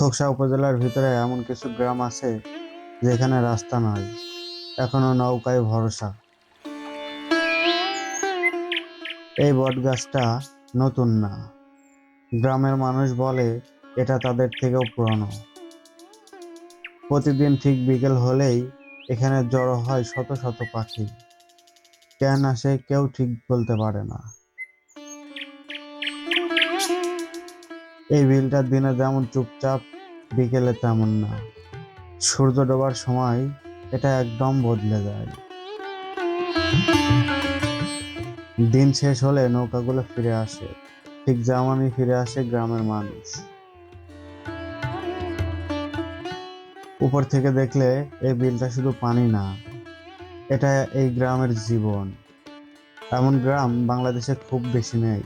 খোকসা উপজেলার ভিতরে এমন কিছু গ্রাম আছে যেখানে রাস্তা নাই, এখনো নৌকায় ভরসা। এই বটগাছটা নতুন না, গ্রামের মানুষ বলে এটা তাদের থেকেও পুরনো। প্রতিদিন ঠিক বিকেল হলেই এখানে জড়ো হয় শত শত পাখি। কেন আসে কেউ ঠিক বলতে পারে না। এই বিলটা দিনে যেমন চুপচাপ, বিকেলে তেমন না। সূর্য ডোবার সময় এটা একদম বদলে যায়। দিন শেষ হলে নৌকাগুলো ফিরে আসে, ঠিক যেমনই ফিরে আসে গ্রামের মানুষ। উপর থেকে দেখলে এই বিলটা শুধু পানি না, এটা এই গ্রামের জীবন। এমন গ্রাম বাংলাদেশে খুব বেশি নেই।